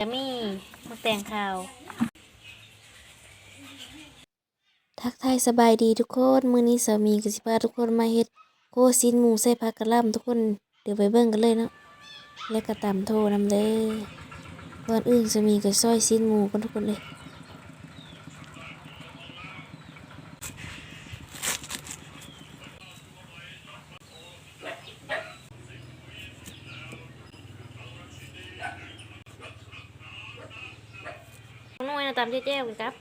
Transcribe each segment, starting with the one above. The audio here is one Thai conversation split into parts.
จะมีมะแตงข้าวทักทายสบายดีทุกคนมื้อนี้สามีกับสิพาทุกคนมาเฮ็ดโคซีนหมูใส่ผักกะหล่ำทุกคนเดี๋ยวไปเบิ่งกันเลยเนาะและก็ตำโทนำเด้อก่อนอื่นสามีก็ซอยซีนหมูกันทุกคนเลยน้อยนะตำแจ้วๆกันครับ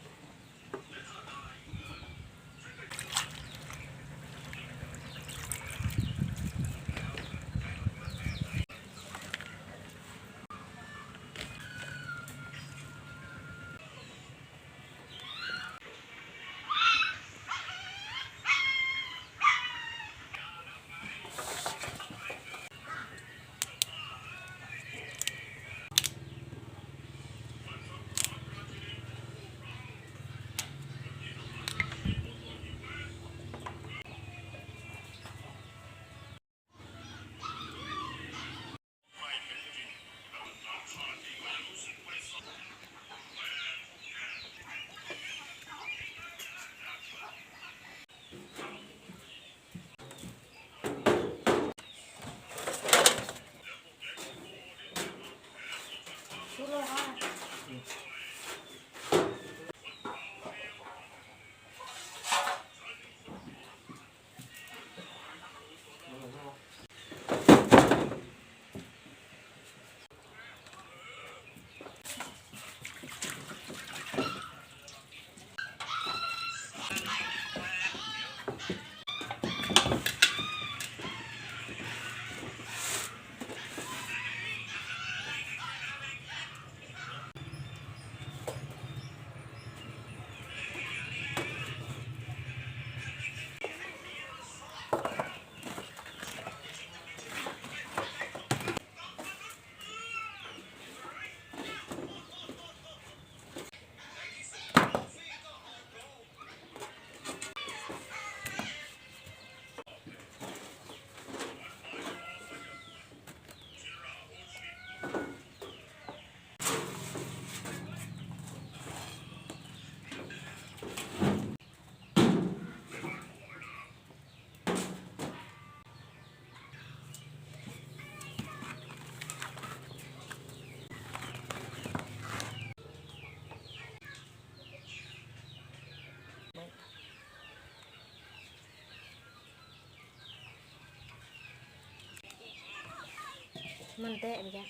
มันแตะไปจ้ะ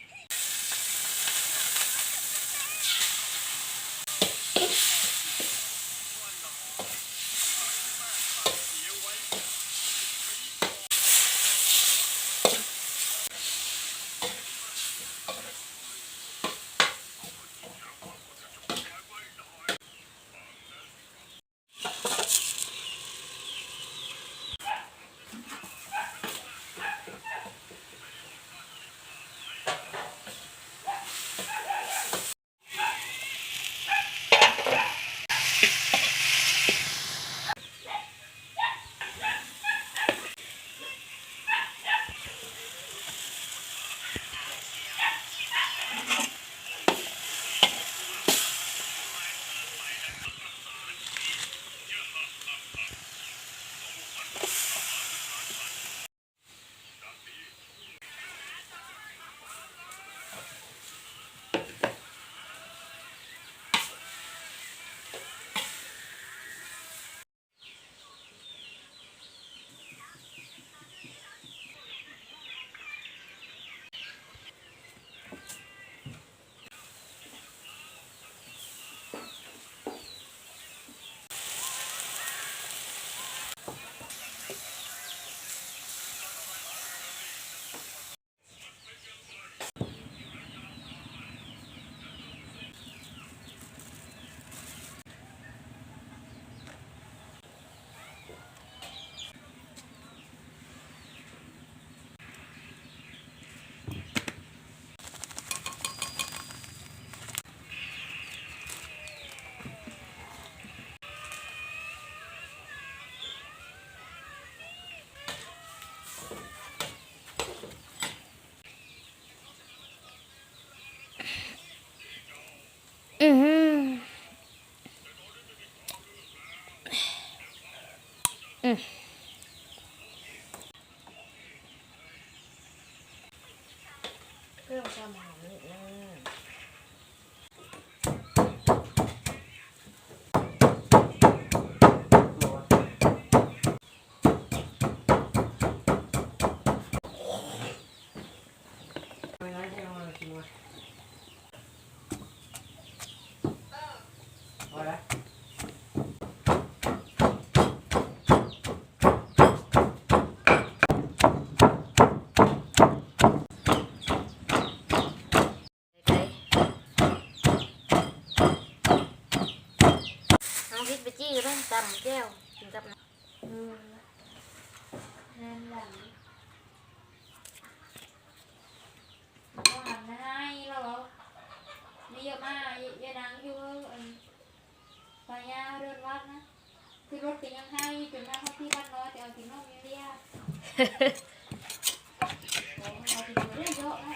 เพิ่มความหอมนิดนึงน้องพริกไปจี้ก็ต้องตำแก้วกินกับน้ำนั่นแหละก็หันให้เราไม่เยอะมากเยอะนังอยู่ปลายาเดินวัดนะที่รถติดยังให้จนหน้าเขาที่บ้านน้อยแต่เอาถึงน้องยังเรียกเอาถึงเรื่องเยอะนะ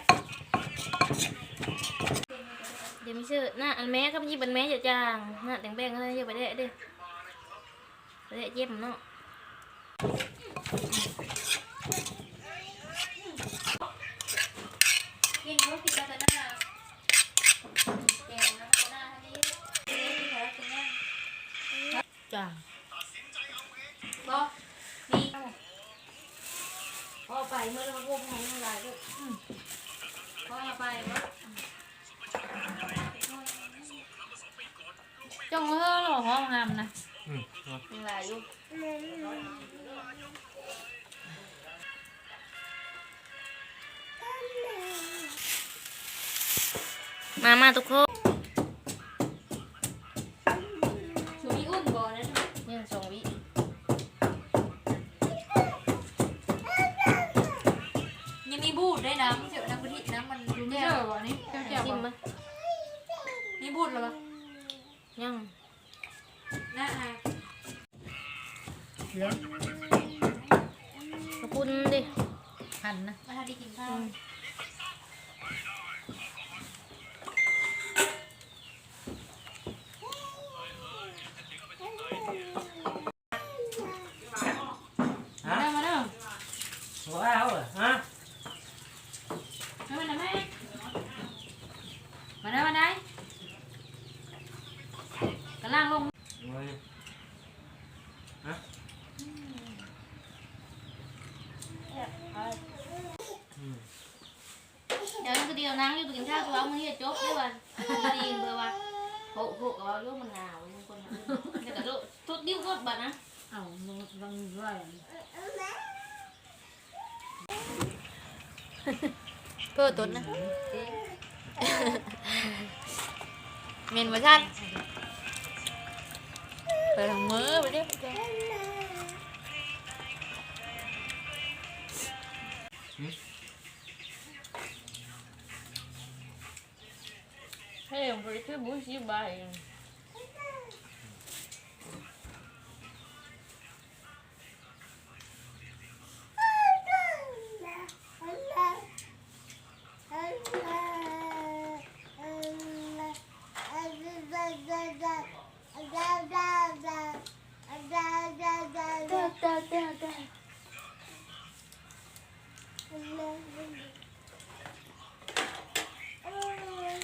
เดี๋ยวมีชื่อหน้าอันแม่ก็มีบันแม่จะจางหน้าแต่งแบงอะไรเยอะไปได้ดิไปได้เจ็บเนาะกินรถติดกันหน้าแกงน้ำหน้าท่านี้จ้าก็มีพอไปเมื่อเราพูดให้ทั้งหลายก็พอไปมั้งจงเฮ้อหรอห้องงามนะทั้งหลายอยู่มาทุกคนชูวิอุ่นก่อนนะเนี่ยสองวิยังมีบูดได้น้ำเจอน้ำกะทิน้ำมันดูแย่ เจ้าบ่นี่เจ้าเจ้า ชิ บ่ มมั้ยมีบุญหรอปะ ยัง น่าอาย กระปุนดิ หันนะมาทำดีกินข้าวมาเด้อ หัวเอาเหรอฮะ มาได้มาได้กำลังลง ฮะ เดี๋ยวก็เดียวนั่งอยู่กินข้าวตัวมึงจะจบด้วยวันดีเบอร์ว่าโหกับว่าลูกมันหนาวมึงคนเดี๋ยวกับลูกทุดดิ้วก็บัดนะ เอ้าลงด้วย เพื่อตุนนะเมนมาชันไปทางมือไปดิเฮ้ยผมไปซื้อบุ้งชีใบ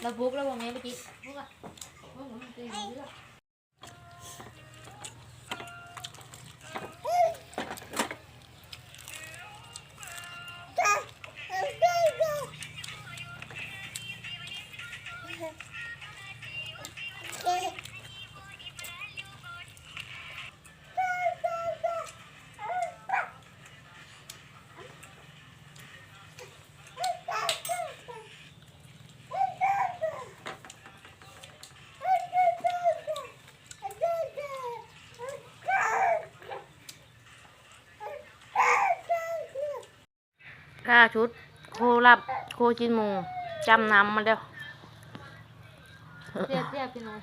เราบุกแล้วบอกแม่ไปกินบุกอ่ะบุกมันตีเยอะค่าชุดโครับโคจินหมูจำน้ำมาเด้อเสียพี่น้อง